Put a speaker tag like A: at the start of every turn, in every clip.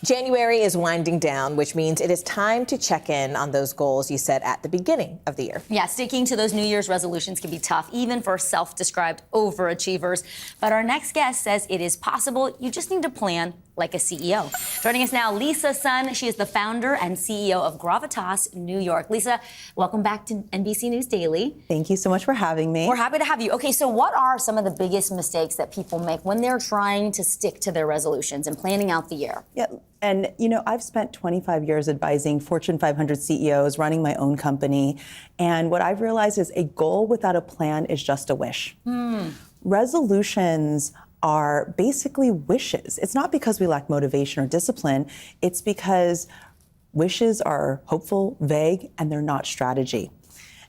A: January is winding down, which means it is time to check in on those goals you set at the beginning of the year.
B: Yeah, sticking to those New Year's resolutions can be tough, even for self-described overachievers. But our next guest says it is possible. You just need to plan like a CEO. Joining us now, Lisa Sun. She is the founder and CEO of Gravitas New York. Lisa, welcome back to NBC News Daily.
C: Thank you so much for having me.
B: We're happy to have you. Okay, so what are some of the biggest mistakes that people make when they're trying to stick to their resolutions and planning out the year?
C: Yeah, and I've spent 25 years advising Fortune 500 CEOs, running my own company, and what I've realized is a goal without a plan is just a wish. Resolutions are basically wishes. It's not because we lack motivation or discipline, it's because wishes are hopeful, vague, and they're not strategy.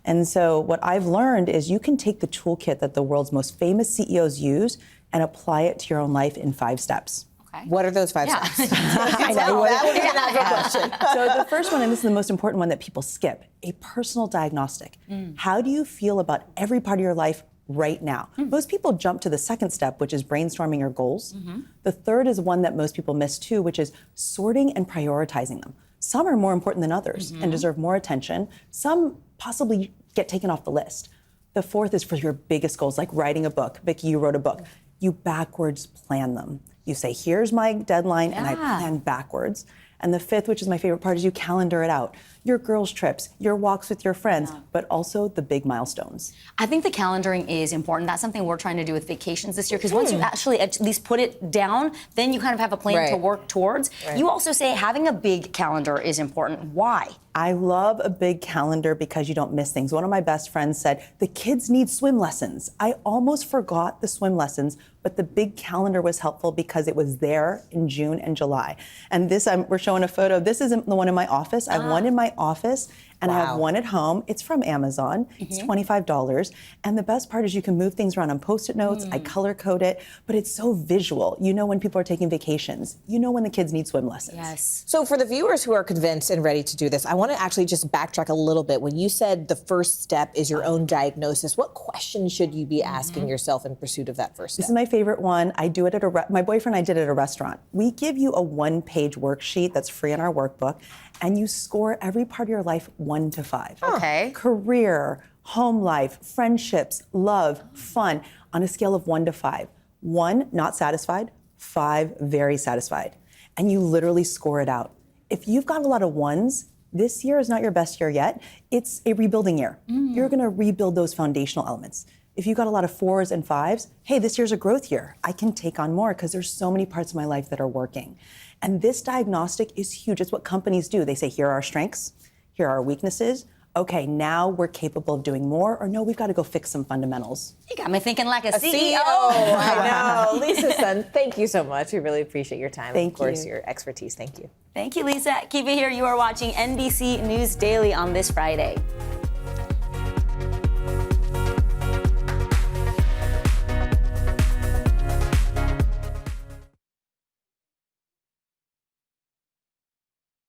C: And so what I've learned is you can take the toolkit that the world's most famous CEOs use and apply it to your own life in 5 steps.
A: Okay. What are those 5 steps?
C: I know.
A: That would be a natural question.
C: So the first one, and this is the most important one that people skip, a personal diagnostic. How do you feel about every part of your life right now? Most people jump to the second step, which is brainstorming your goals. The third is one that most people miss too, which is sorting and prioritizing them. Some are more important than others and deserve more attention. Some possibly get taken off the list. The fourth is for your biggest goals, like writing a book. Vicki, you wrote a book. You backwards plan them. You say, here's my deadline, and I plan backwards. And the fifth, which is my favorite part, is you calendar it out. Your girls' trips, your walks with your friends, but also the big milestones.
B: I think the calendaring is important. That's something we're trying to do with vacations this year, because once you actually at least put it down, then you kind of have a plan to work towards. You also say having a big calendar is important. Why?
C: I love a big calendar because you don't miss things. One of my best friends said, the kids need swim lessons. I almost forgot the swim lessons, but the big calendar was helpful because it was there in June and July. And this, we're showing a photo. This isn't the one in my office. I have one in my office, and I have one at home. It's from Amazon. It's $25. And the best part is you can move things around on Post-it notes. I color code it, but it's so visual. You know when people are taking vacations. You know when the kids need swim lessons.
B: Yes.
A: So for the viewers who are convinced and ready to do this, I want to actually just backtrack a little bit. When you said the first step is your own diagnosis, what questions should you be asking yourself in pursuit of that first step?
C: This is my favorite one. I do it at my boyfriend and I did it at a restaurant. We give you a 1-page worksheet that's free in our workbook, and you score every part of your life 1 to 5.
B: Okay.
C: Career, home life, friendships, love, fun, on a scale of 1 to 5. 1, not satisfied. 5, very satisfied. And you literally score it out. If you've got a lot of 1s, this year is not your best year yet. It's a rebuilding year. You're gonna rebuild those foundational elements. If you've got a lot of 4s and 5s, hey, this year's a growth year. I can take on more because there's so many parts of my life that are working. And this diagnostic is huge. It's what companies do. They say, here are our strengths, here are our weaknesses. Okay, now we're capable of doing more, or no, we've got to go fix some fundamentals.
B: You got me thinking like a CEO.
A: I know. Lisa Sun, thank you so much. We really appreciate your time.
C: Thank
A: of course,
C: you.
A: your expertise. Thank you.
B: Thank you, Lisa. Keep it here. You are watching NBC News Daily on this Friday.